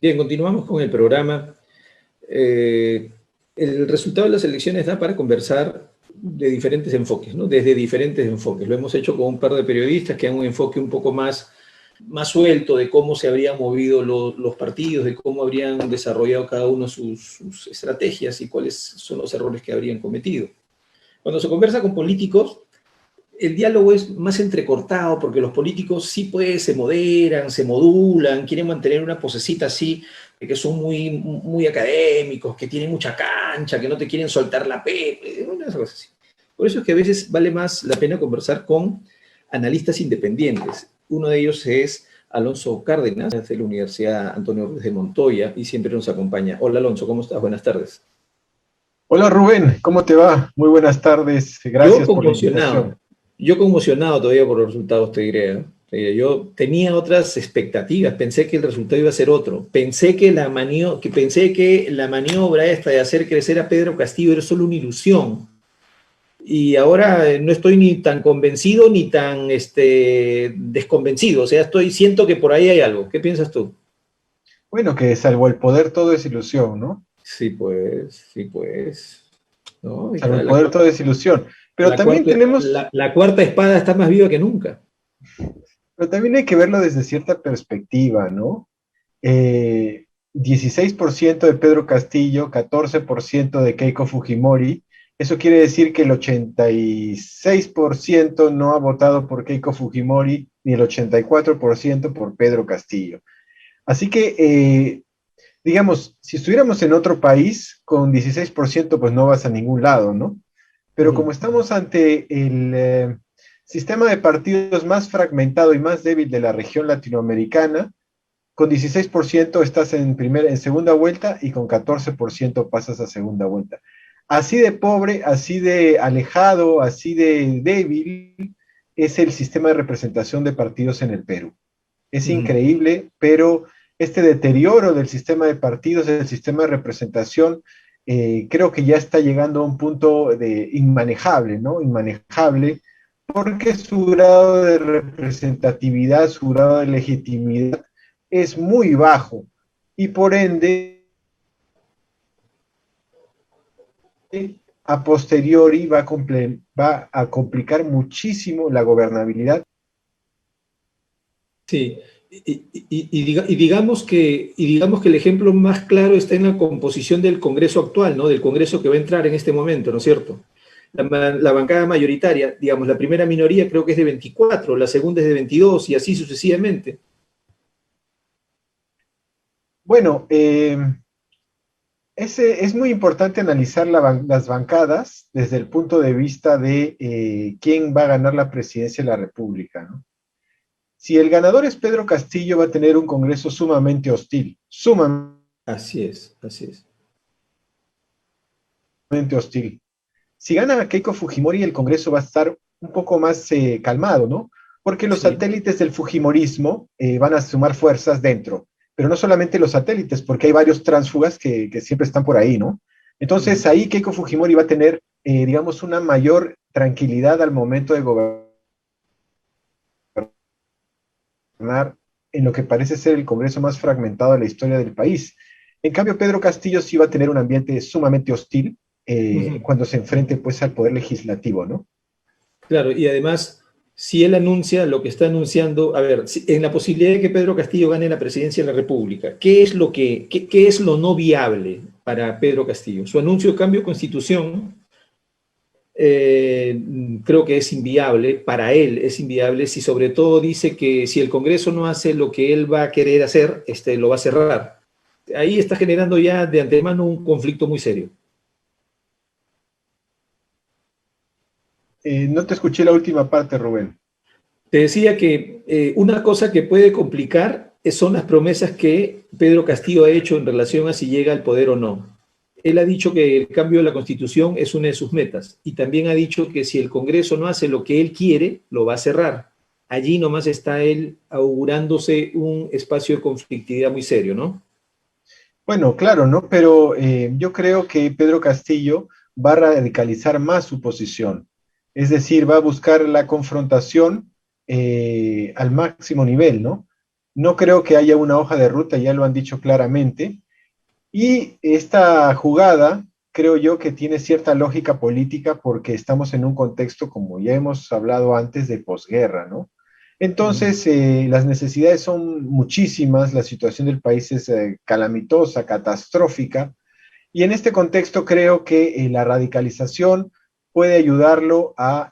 Bien, continuamos con el programa. Eh, el resultado de las elecciones da para conversar de diferentes enfoques, ¿no? Desde diferentes enfoques. Lo hemos hecho con un par de periodistas que dan un enfoque un poco más suelto de cómo se habrían movido los partidos, de cómo habrían desarrollado cada uno sus estrategias y cuáles son los errores que habrían cometido. Cuando se conversa con políticos, el diálogo es más entrecortado porque los políticos sí pues se moderan, se modulan, quieren mantener una posecita así, de que son muy académicos, que tienen mucha cancha, que no te quieren soltar la pepe, unas cosas así. Por eso es que a veces vale más la pena conversar con analistas independientes. Uno de ellos es Alonso Cárdenas, de la Universidad Antonio Ruiz de Montoya, y siempre nos acompaña. Hola Alonso, ¿cómo estás? Buenas tardes. Hola Rubén, ¿cómo te va? Muy buenas tardes, Yo gracias por la conmocionado, invitación. yo conmocionado todavía por los resultados, te diré. ¿Eh? Yo tenía otras expectativas, pensé que el resultado iba a ser otro. Pensé que la maniobra esta de hacer crecer a Pedro Castillo era solo una ilusión. Y ahora no estoy ni tan convencido ni tan desconvencido. O sea, siento que por ahí hay algo. ¿Qué piensas tú? Bueno, que salvo el poder todo es ilusión, ¿no? Sí, pues, sí, pues. ¿No? Ahí Salvo está, el poder todo es ilusión. la cuarta espada está más viva que nunca. Pero también hay que verlo desde cierta perspectiva, ¿no? 16% de Pedro Castillo, 14% de Keiko Fujimori. Eso quiere decir que el 86% no ha votado por Keiko Fujimori, ni el 84% por Pedro Castillo. Así que digamos, si estuviéramos en otro país con 16%, pues no vas a ningún lado, ¿no? Pero Ujú. como estamos ante el sistema de partidos más fragmentado y más débil de la región latinoamericana, con 16% estás en segunda vuelta y con 14% pasas a segunda vuelta. Así de pobre, así de alejado, así de débil es el sistema de representación de partidos en el Perú. Es Ujú. increíble, pero este deterioro del sistema de partidos, del sistema de representación, creo que ya está llegando a un punto de inmanejable, ¿no? Inmanejable, porque su grado de representatividad, su grado de legitimidad es muy bajo y por ende, a posteriori va a complicar muchísimo la gobernabilidad. Sí, y digamos que el ejemplo más claro está en la composición del Congreso actual, ¿no? Del Congreso que va a entrar en este momento, ¿no es cierto? La bancada mayoritaria, digamos, la primera minoría creo que es de 24, la segunda es de 22 y así sucesivamente. Bueno, es muy importante analizar las bancadas desde el punto de vista de quién va a ganar la presidencia de la República, ¿no? Si el ganador es Pedro Castillo, va a tener un Congreso sumamente hostil, sumamente Así es, así es. hostil. Si gana Keiko Fujimori, el Congreso va a estar un poco más calmado, ¿no? Porque los Sí. satélites del Fujimorismo van a sumar fuerzas dentro, pero no solamente los satélites, porque hay varios tránsfugas que siempre están por ahí, ¿no? Entonces Ujú. ahí Keiko Fujimori va a tener, digamos, una mayor tranquilidad al momento de gobernar en lo que parece ser el Congreso más fragmentado de la historia del país. En cambio, Pedro Castillo sí va a tener un ambiente sumamente hostil Ujú. cuando se Ujú. enfrente pues al poder legislativo, ¿no? Claro, y además, si él anuncia lo que está anunciando, a ver, en la posibilidad de que Pedro Castillo gane la presidencia de la República, ¿qué es lo no viable para Pedro Castillo? Su anuncio de cambio de constitución, creo que es inviable, para él es inviable, si sobre todo dice que si el Congreso no hace lo que él va a querer hacer, lo va a cerrar. Ahí está generando ya de antemano un conflicto muy serio. No te escuché la última parte, Rubén. Te decía que una cosa que puede complicar son las promesas que Pedro Castillo ha hecho en relación a si llega al poder o no. Él ha dicho que el cambio de la Constitución es una de sus metas y también ha dicho que si el Congreso no hace lo que él quiere, lo va a cerrar. Allí nomás está él augurándose un espacio de conflictividad muy serio, ¿no? Bueno, claro, ¿no? Pero yo creo que Pedro Castillo va a radicalizar más su posición. Es decir, va a buscar la confrontación al máximo nivel, ¿no? No creo que haya una hoja de ruta, ya lo han dicho claramente. Y esta jugada, creo yo que tiene cierta lógica política porque estamos en un contexto, como ya hemos hablado antes, de posguerra, ¿no? Ujú. Entonces, las necesidades son muchísimas, la situación del país es calamitosa, catastrófica, y en este contexto creo que la radicalización puede ayudarlo a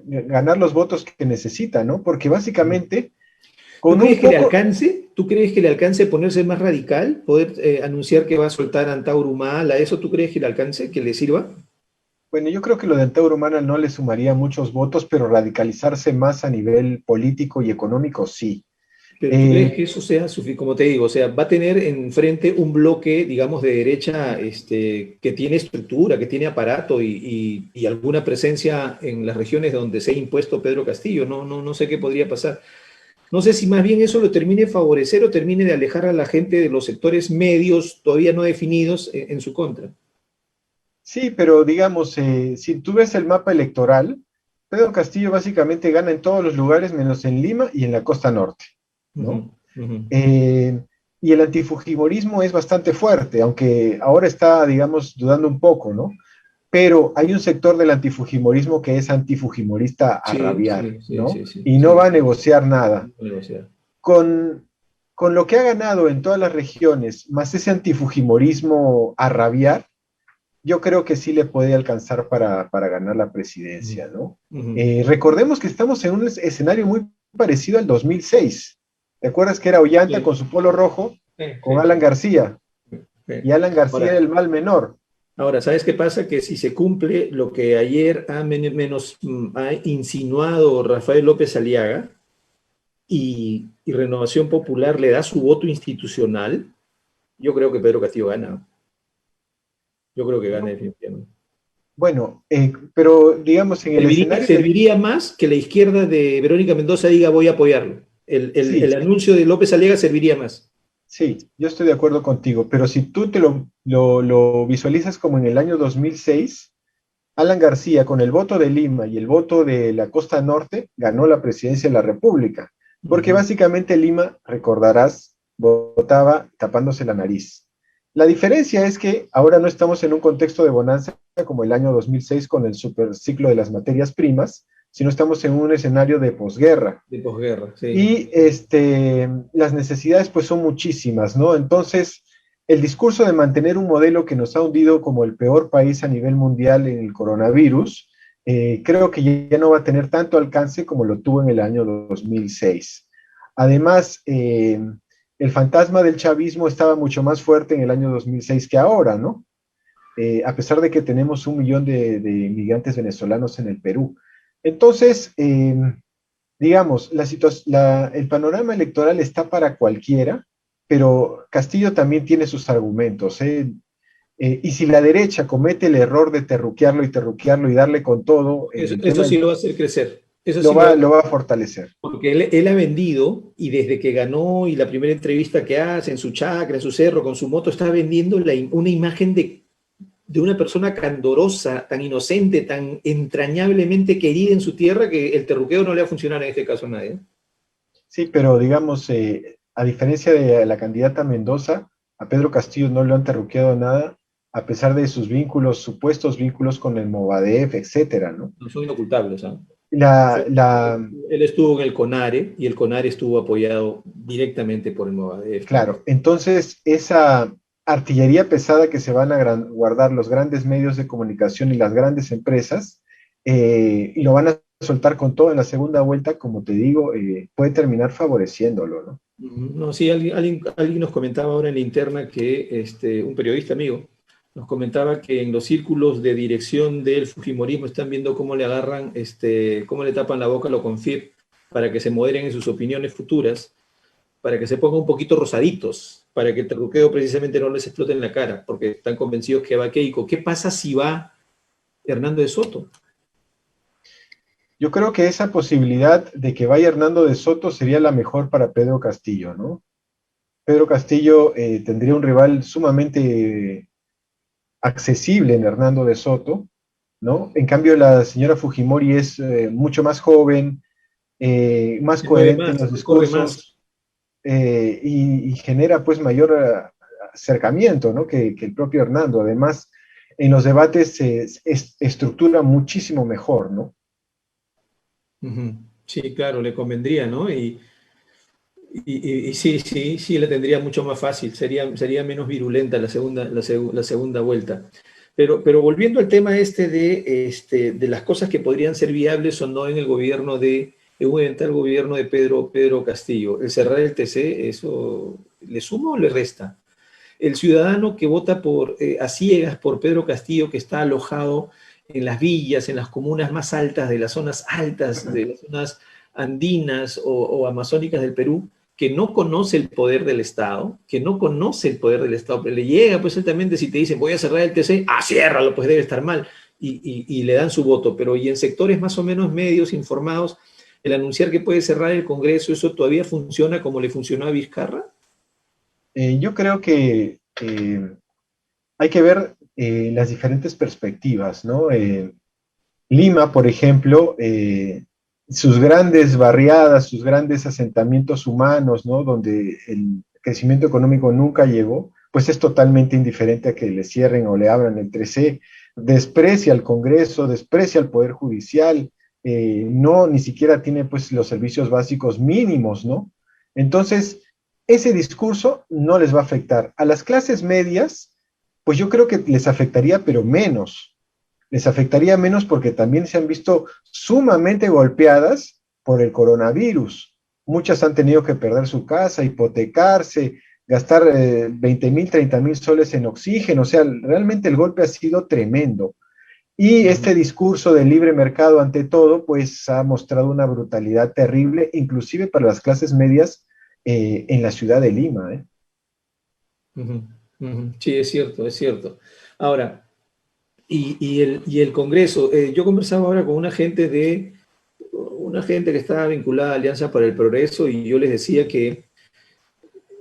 ganar los votos que necesita, ¿no? Porque básicamente, ¿Tú con crees un que le poco, alcance? ¿Tú crees que le alcance ponerse más radical? ¿Poder anunciar que va a soltar Antauro Humala? ¿Eso tú crees que le alcance? ¿Que le sirva? bueno, yo creo que lo de Antauro Humana no le sumaría muchos votos, pero radicalizarse más a nivel político y económico, sí. Pero ¿tú crees Eh, que eso sea suficiente? Como te digo, o sea, va a tener enfrente un bloque, digamos, de derecha que tiene estructura, que tiene aparato y alguna presencia en las regiones donde se ha impuesto Pedro Castillo. No sé qué podría pasar. No sé si más bien eso lo termine de favorecer o termine de alejar a la gente de los sectores medios todavía no definidos en su contra. sí, pero digamos, si tú ves el mapa electoral, Pedro Castillo básicamente gana en todos los lugares menos en Lima y en la costa norte, Ujú, ¿no? ujú. Eh, y el antifujimorismo es bastante fuerte, aunque ahora está, digamos, dudando un poco, ¿no? Pero hay un sector del antifujimorismo que es antifujimorista a Sí, rabiar, sí, sí, ¿no? sí, sí, Y no va sí. a negociar nada. Negociar. Con, con lo que ha ganado en todas las regiones, más ese antifujimorismo a rabiar, yo creo que sí le puede alcanzar para ganar la Ujú, presidencia, ¿no? ujú. Recordemos que estamos en un escenario muy parecido al 2006. ¿Te acuerdas que era Ollanta con Sí, su polo rojo, sí, con sí, Alan García? sí. Y Alan García era Ahora, el mal menor. ¿sabes qué pasa? Que si se cumple lo que ayer ha insinuado Rafael López Aliaga y Renovación Popular le da su voto institucional, yo creo que Pedro Castillo gana. Yo creo que gana Yo, definitivamente. bueno, pero digamos en el Serviría, escenario de... serviría más que la izquierda de Verónica Mendoza diga voy a apoyarlo. Sí, El anuncio de López Aliaga serviría más. sí, yo estoy de acuerdo contigo, pero si tú te lo visualizas como en el año 2006, Alan García, con el voto de Lima y el voto de la Costa Norte, ganó la presidencia de la República, porque Ujú. básicamente Lima, recordarás, votaba tapándose la nariz. La diferencia es que ahora no estamos en un contexto de bonanza como el año 2006 con el superciclo de las materias primas, sino estamos en un escenario de posguerra. De posguerra, sí. Y las necesidades pues son muchísimas, ¿no? Entonces, el discurso de mantener un modelo que nos ha hundido como el peor país a nivel mundial en el coronavirus, creo que ya no va a tener tanto alcance como lo tuvo en el año 2006. Además, el fantasma del chavismo estaba mucho más fuerte en el año 2006 que ahora, ¿no? A pesar de que tenemos 1 millón de inmigrantes venezolanos en el Perú. Entonces, digamos, el panorama electoral está para cualquiera, pero Castillo también tiene sus argumentos, ¿eh? Y si la derecha comete el error de terruquearlo y darle con todo en el Eso tema, sí lo va a hacer crecer. Eso lo sí lo va va, a lo va a fortalecer. porque él ha vendido y desde que ganó y la primera entrevista que hace en su chacra, en su cerro, con su moto, está vendiendo una imagen de una persona candorosa, tan inocente, tan entrañablemente querida en su tierra que el terruqueo no le va a funcionar en este caso a nadie. Sí, pero digamos, a diferencia de la candidata Mendoza, a Pedro Castillo no le han terruqueado nada, a pesar de sus vínculos, supuestos vínculos con el Movadef, etcétera, ¿no? No son inocultables, ¿ah? La, la, Él estuvo en el CONARE y el CONARE estuvo apoyado directamente por el Movadef, ¿no? Claro, entonces esa artillería pesada que se van a guardar los grandes medios de comunicación y las grandes empresas, y lo van a soltar con todo en la segunda vuelta, como te digo, puede terminar favoreciéndolo, ¿no? No, sí, alguien nos comentaba ahora en la interna que un periodista amigo nos comentaba que en los círculos de dirección del Fujimorismo están viendo cómo le agarran, cómo le tapan la boca a lo confir para que se moderen en sus opiniones futuras, para que se pongan un poquito rosaditos, para que el terruqueo precisamente no les explote en la cara, porque están convencidos que va Keiko. ¿Qué pasa si va Hernando de Soto? Yo creo que esa posibilidad de que vaya Hernando de Soto sería la mejor para Pedro Castillo, ¿no? Pedro Castillo tendría un rival sumamente accesible en Hernando de Soto, ¿no? En cambio, la señora Fujimori es mucho más joven, más Se mueve coherente en más, los corre más. discursos. y genera pues mayor acercamiento, ¿no? Que el propio Hernando. Además, en los debates se estructura muchísimo mejor, ¿no? Ujú. Sí, claro, le convendría, ¿no? Y sí, sí, sí, la tendría mucho más fácil, sería menos virulenta la segunda vuelta. Pero volviendo al tema de las cosas que podrían ser viables o no en el gobierno en un eventual gobierno de Pedro Castillo, el cerrar el TC, ¿eso le suma o le resta? El ciudadano que vota a ciegas por Pedro Castillo, que está alojado en las villas, en las comunas más altas de las zonas altas, de las zonas andinas o amazónicas del Perú, que no conoce el poder del Estado, pero le llega pues altamente si te dicen voy a cerrar el TC, ciérralo, pues debe estar mal, y le dan su voto, pero y en sectores más o menos medios, informados, el anunciar que puede cerrar el Congreso, ¿eso todavía funciona como le funcionó a Vizcarra? Yo creo que hay que ver las diferentes perspectivas, ¿no? Lima, por ejemplo, sus grandes barriadas, sus grandes asentamientos humanos, ¿no? Donde el crecimiento económico nunca llegó, pues es totalmente indiferente a que le cierren o le abran el 13, desprecia al Congreso, desprecia al Poder Judicial, no, ni siquiera tiene pues los servicios básicos mínimos, ¿no? Entonces, ese discurso no les va a afectar. A las clases medias, pues yo creo que les afectaría, pero menos, les afectaría menos porque también se han visto sumamente golpeadas por el coronavirus. Muchas han tenido que perder su casa, hipotecarse, gastar 20,000, 30,000 soles en oxígeno. O sea, realmente el golpe ha sido tremendo. Y este discurso del libre mercado ante todo, pues ha mostrado una brutalidad terrible, inclusive para las clases medias en la ciudad de Lima. Ujú, ujú. Sí, es cierto, es cierto. Ahora, y el Congreso, yo conversaba ahora con una gente que estaba vinculada a Alianza para el Progreso y yo les decía que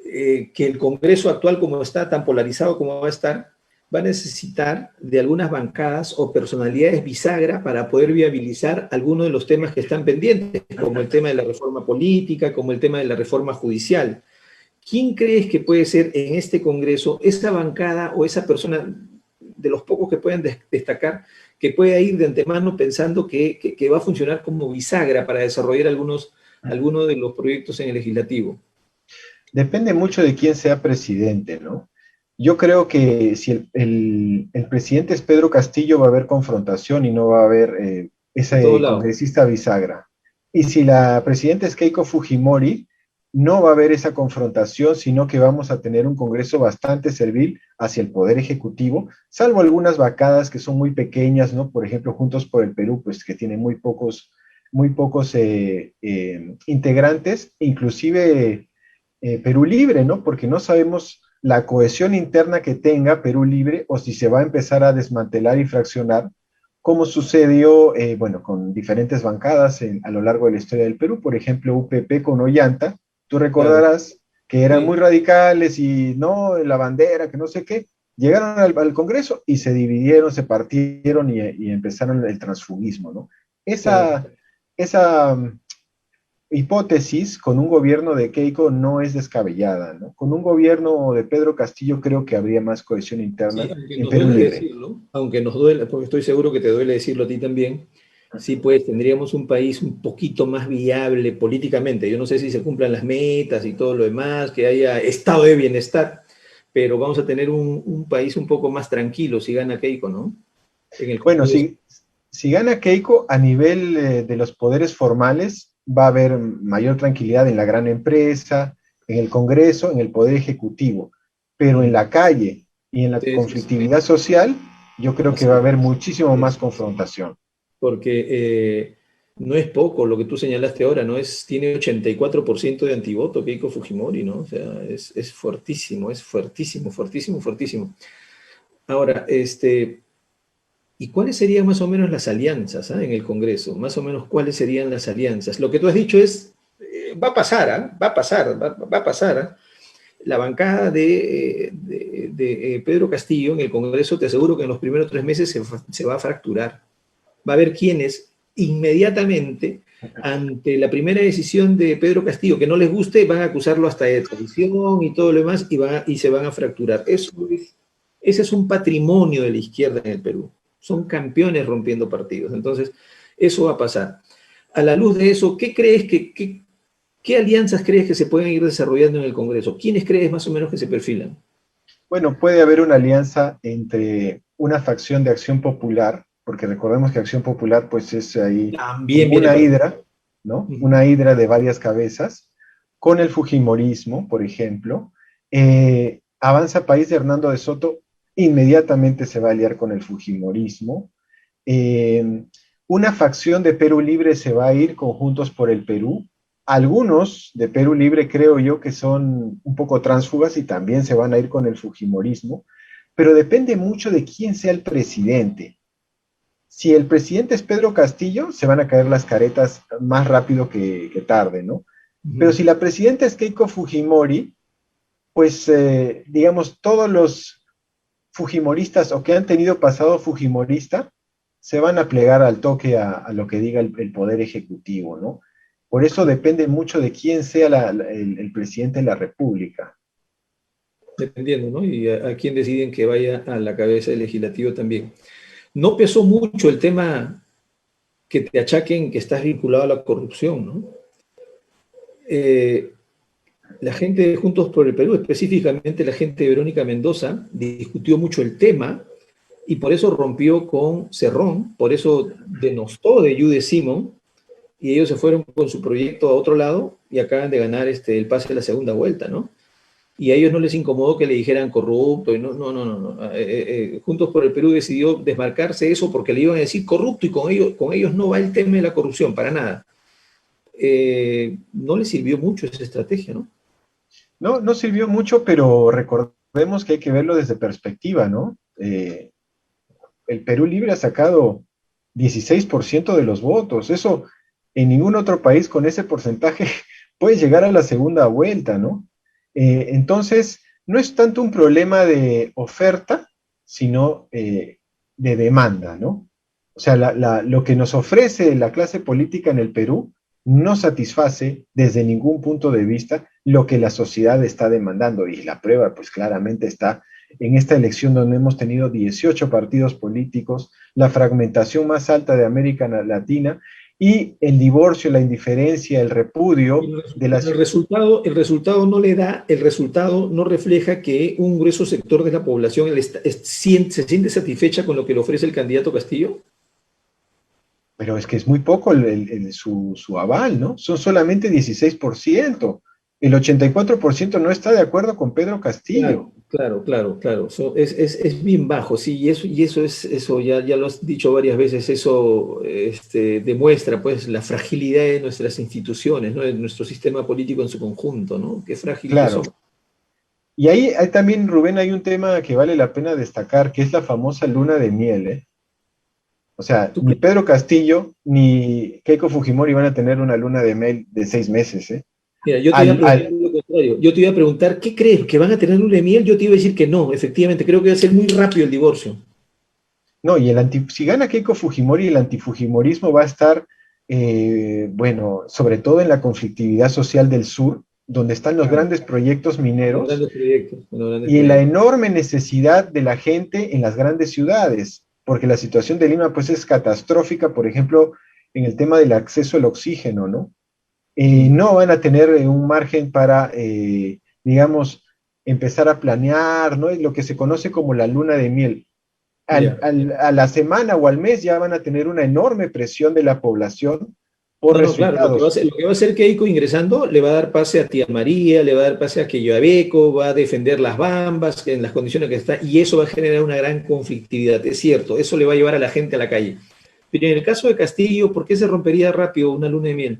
el Congreso actual, como está tan polarizado como va a estar, va a necesitar de algunas bancadas o personalidades bisagra para poder viabilizar algunos de los temas que están pendientes, como el tema de la reforma política, como el tema de la reforma judicial. ¿Quién crees que puede ser en este Congreso esa bancada o esa persona de los pocos que puedan destacar que pueda ir de antemano pensando que va a funcionar como bisagra para desarrollar algunos de los proyectos en el legislativo? Depende mucho de quién sea presidente, ¿no? Yo creo que si el presidente es Pedro Castillo, va a haber confrontación y no va a haber De todos ese lados. congresista bisagra. Y si la presidenta es Keiko Fujimori, no va a haber esa confrontación, sino que vamos a tener un Congreso bastante servil hacia el Poder Ejecutivo, salvo algunas vacadas que son muy pequeñas, ¿no? Por ejemplo, Juntos por el Perú, pues que tiene muy pocos integrantes, inclusive Perú Libre, ¿no? Porque no sabemos la cohesión interna que tenga Perú Libre o si se va a empezar a desmantelar y fraccionar, como sucedió, bueno, con diferentes bancadas a lo largo de la historia del Perú, por ejemplo, UPP con Ollanta, tú Claro, recordarás que eran muy sí, radicales y no, la bandera, que no sé qué, llegaron al Congreso y se dividieron, se partieron y empezaron el transfugismo, ¿no? claro. Esa hipótesis con un gobierno de Keiko no es descabellada, ¿no? Con un gobierno de Pedro Castillo creo que habría más cohesión Sí, interna aunque en nos Perú duele Libre. decirlo, aunque nos duele, porque estoy seguro que te duele decirlo a ti también, sí, pues tendríamos un país un poquito más viable políticamente. Yo no sé si se cumplan las metas y todo lo demás, que haya estado de bienestar, pero vamos a tener un país un poco más tranquilo si gana Keiko, ¿no? En el Bueno, Congreso. si gana Keiko a nivel de los poderes formales, va a haber mayor tranquilidad en la gran empresa, en el Congreso, en el Poder Ejecutivo, pero en Mm. la calle y en la Sí, sí, sí. conflictividad social, yo creo que Así va a es. haber muchísimo Sí, más sí, sí. confrontación. Porque no es poco lo que tú señalaste ahora, ¿no? Tiene 84% de antivoto Keiko Fujimori, ¿no? O sea, es fuertísimo, es fuertísimo, fuertísimo, fuertísimo. Ahora, ¿y cuáles serían más o menos las alianzas, en el Congreso? Más o menos, ¿cuáles serían las alianzas? Lo que tú has dicho es, va a pasar, ¿ah? Va a pasar, va a pasar, ¿ah? La bancada de Pedro Castillo en el Congreso, te aseguro que en los primeros 3 meses se va a fracturar. Va a haber quienes inmediatamente ante la primera decisión de Pedro Castillo, que no les guste, van a acusarlo hasta de traición y todo lo demás, y se van a fracturar. Ese es un patrimonio de la izquierda en el Perú. Son campeones rompiendo partidos. Entonces, eso va a pasar. A la luz de eso, ¿qué alianzas crees que se pueden ir desarrollando en el Congreso? ¿Quiénes crees más o menos que se perfilan? Bueno, puede haber una alianza entre una facción de Acción Popular, porque recordemos que Acción Popular pues es ahí También como viene una para... hidra, ¿no? Ujú. Una hidra de varias cabezas, con el Fujimorismo, por ejemplo. Avanza País de Hernando de Soto inmediatamente se va a aliar con el Fujimorismo. Eh, una facción de Perú Libre se va a ir con Juntos por el Perú. Algunos de Perú Libre creo yo que son un poco tránsfugas y también se van a ir con el Fujimorismo, pero depende mucho de quién sea el presidente. Si el presidente es Pedro Castillo, se van a caer las caretas más rápido que tarde, ¿no? Pero Ujú. si la presidenta es Keiko Fujimori, pues digamos, todos los fujimoristas o que han tenido pasado fujimorista se van a plegar al toque a lo que diga el Poder Ejecutivo, ¿no? Por eso depende mucho de quién sea el presidente de la República. Dependiendo, ¿no? Y a quién deciden que vaya a la cabeza del legislativo también. No pesó mucho el tema que te achaquen que estás vinculado a la corrupción, ¿no? Eh, la gente de Juntos por el Perú, específicamente la gente de Verónica Mendoza, discutió mucho el tema y por eso rompió con Cerrón, por eso denostó de Jude Simon y ellos se fueron con su proyecto a otro lado y acaban de ganar el pase de la segunda vuelta, ¿no? Y a ellos no les incomodó que le dijeran corrupto, y no. Juntos por el Perú decidió desmarcarse de eso porque le iban a decir corrupto y con ellos no va el tema de la corrupción, para nada. No les sirvió mucho esa estrategia, ¿no? No, no sirvió mucho, pero recordemos que hay que verlo desde perspectiva, ¿no? El Perú Libre ha sacado 16% de los votos. Eso en ningún otro país con ese porcentaje puede llegar a la segunda vuelta, ¿no? Entonces, no es tanto un problema de oferta, sino de demanda, ¿no? O sea, lo que nos ofrece la clase política en el Perú no satisface desde ningún punto de vista lo que la sociedad está demandando. Y la prueba, pues claramente está en esta elección donde hemos tenido 18 partidos políticos, la fragmentación más alta de América Latina y el divorcio, la indiferencia, el repudio de Pero las... el resultado no refleja que un grueso sector de la población se siente satisfecha con lo que le ofrece el candidato Castillo. Pero es que es muy poco su aval, ¿no? Son solamente 16%. El 84% no está de acuerdo con Pedro Claro, Castillo. claro. Es bien bajo, sí, eso ya lo has dicho varias veces, eso demuestra pues la fragilidad de nuestras instituciones, ¿no? De nuestro sistema político en su conjunto, ¿no? Qué frágil que Claro. somos. Y ahí hay también, Rubén, hay un tema que vale la pena destacar, que es la famosa luna de miel, ¿eh? O sea, ¿Tú ni crees? Pedro Castillo ni Keiko Fujimori van a tener una luna de miel de 6 meses, ¿eh? Mira, yo te iba a Al, preguntar al, lo contrario, yo te iba a preguntar, ¿qué crees? ¿Que van a tener luna de miel? Yo te iba a decir que no, efectivamente, creo que va a ser muy rápido el divorcio. no, y si gana Keiko Fujimori, el antifujimorismo va a estar, bueno, sobre todo en la conflictividad social del sur, donde están los Claro, grandes proyectos en los mineros grandes proyectos, en los grandes y en la proyectos. enorme necesidad de la gente en las grandes ciudades, porque la situación de Lima pues es catastrófica, por ejemplo, en el tema del acceso al oxígeno, ¿no? Mm. No van a tener un margen para, digamos, empezar a planear, ¿no? Es lo que se conoce como la luna de miel. Ya. A la semana o al mes ya van a tener una enorme presión de la población por No, claro, resultados. lo que va a hacer Keiko ingresando le va a dar pase a Tía María, le va a dar pase a Quellaveco, va a defender las Bambas en las condiciones que está, y eso va a generar una gran conflictividad, es cierto, eso le va a llevar a la gente a la calle. Pero en el caso de Castillo, ¿por qué se rompería rápido una luna de miel?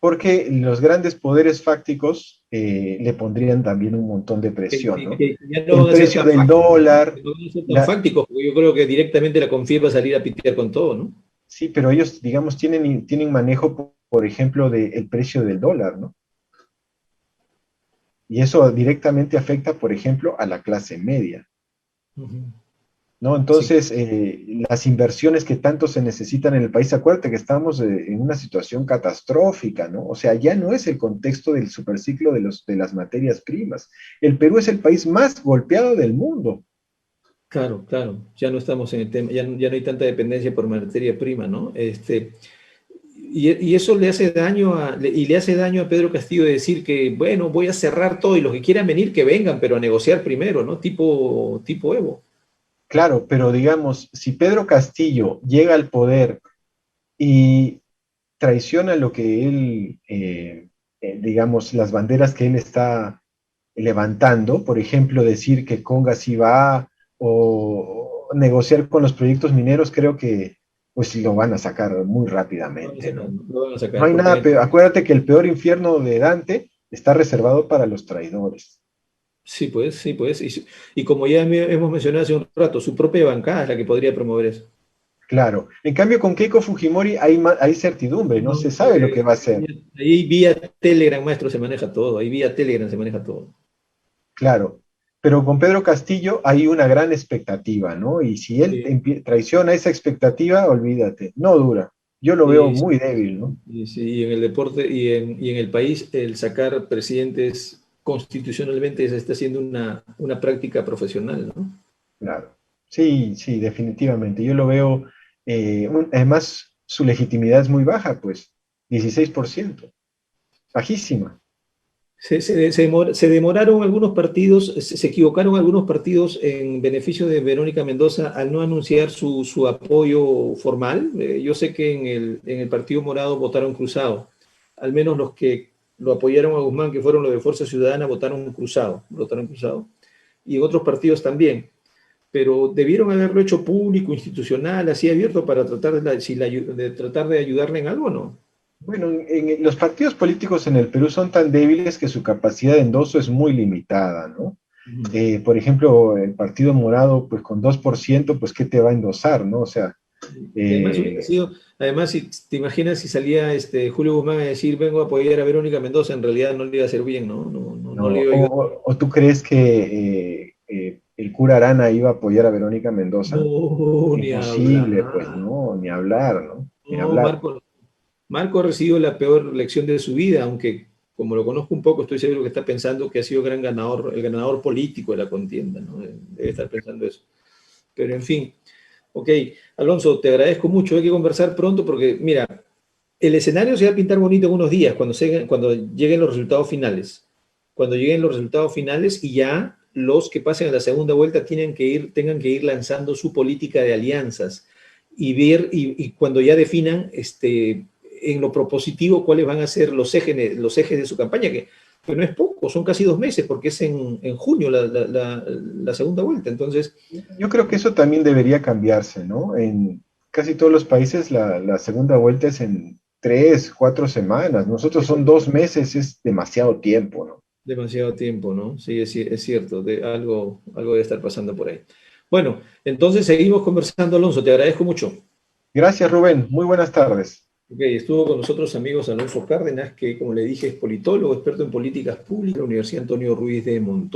Porque los grandes poderes fácticos le pondrían también un montón de Que, presión, que- ¿no? que ya no El van a ser precio tan del fácticos, ¿no? dólar, Que no van a ser tan la, fácticos, porque yo creo que directamente la CONFIEP va a salir a pitear con todo, ¿no? sí, pero ellos, digamos, tienen manejo, por ejemplo, del precio del dólar, ¿no? Y eso directamente afecta, por ejemplo, a la clase media. Ujú. ¿no? Sí, Entonces, las inversiones que tanto se necesitan en el país, acuérdate que estamos en una situación catastrófica, ¿no? O sea, ya no es el contexto del superciclo de las materias primas. El Perú es el país más golpeado del mundo. claro, claro. Ya no estamos en el tema, ya no hay tanta dependencia por materia prima, ¿no? Y eso le hace daño y le hace daño a Pedro Castillo decir que, bueno, voy a cerrar todo y los que quieran venir que vengan, pero a negociar primero, ¿no? Tipo Evo. Claro, pero digamos, si Pedro Castillo llega al poder y traiciona lo que él, digamos, las banderas que él está levantando, por ejemplo, decir que Conga sí va o negociar con los proyectos mineros, creo que pues sí lo van a sacar muy Lo van a rápidamente, sacar, ¿no? lo van a No sacar, hay nada porque peor. Acuérdate que el peor infierno de Dante está reservado para los traidores. sí, pues. Y como ya hemos mencionado hace un rato, su propia bancada es la que podría promover eso. Claro. En cambio, con Keiko Fujimori hay certidumbre, no No, se sabe lo que va a hacer. ahí vía Telegram, maestro, se maneja todo. Ahí vía Telegram se maneja todo. Claro, pero con Pedro Castillo hay una gran expectativa, ¿no? Y si él Sí, traiciona esa expectativa, olvídate, no dura. Yo lo veo sí, muy débil, ¿no? sí, y en el deporte y en el país, el sacar presidentes constitucionalmente se está haciendo una práctica profesional, ¿no? Claro. Sí, sí, definitivamente. Yo lo veo, además, su legitimidad es muy baja, pues, 16%, bajísima. Se demoraron algunos partidos, se equivocaron algunos partidos en beneficio de Verónica Mendoza al no anunciar su apoyo formal. Yo sé que en el Partido Morado votaron cruzado. Al menos los que lo apoyaron a Guzmán, que fueron los de Fuerza Ciudadana, votaron cruzado. Y en otros partidos también. Pero debieron haberlo hecho público, institucional, así abierto para tratar de tratar de ayudarle en algo, ¿no? Bueno, los partidos políticos en el Perú son tan débiles que su capacidad de endoso es muy limitada, ¿no? Ujú. Por ejemplo, el Partido Morado, pues con 2%, pues, ¿qué te va a endosar, no? O sea, Y además hubiera eh, sido, además, si te imaginas si salía Julio Guzmán a decir vengo a apoyar a Verónica Mendoza, en realidad no le iba a hacer bien, ¿no? No le no, iba a ayudar. o tú crees que el cura Arana iba a apoyar a Verónica Mendoza? No, ni Imposible, pues, hablar. no, ni hablar, ¿no? Ni No, hablar. Marco ha recibido la peor lección de su vida, aunque como lo conozco un poco, estoy seguro que está pensando que ha sido gran ganador, el ganador político de la contienda, ¿no? Debe estar pensando eso. Pero en fin, ok, Alonso, te agradezco mucho, hay que conversar pronto porque, mira, el escenario se va a pintar bonito en unos días, cuando lleguen los resultados finales. Cuando lleguen los resultados finales y ya los que pasen a la segunda vuelta tengan que ir lanzando su política de alianzas y ver, y cuando ya definan en lo propositivo cuáles van a ser los ejes de su campaña, que no es poco, son casi 2 meses, porque es en junio la segunda vuelta. Entonces, Yo creo que eso también debería cambiarse, ¿no? En casi todos los países la segunda vuelta es en 3, 4 semanas. Nosotros son 2 meses, es demasiado tiempo, ¿no? demasiado tiempo, ¿no? Sí, es cierto, algo debe estar pasando por ahí. Bueno, entonces seguimos conversando, Alonso, te agradezco mucho. Gracias, Rubén. Muy buenas tardes. Ok, estuvo con nosotros amigos Alonso Cárdenas, que como le dije es politólogo, experto en políticas públicas de la Universidad Antonio Ruiz de Montoya.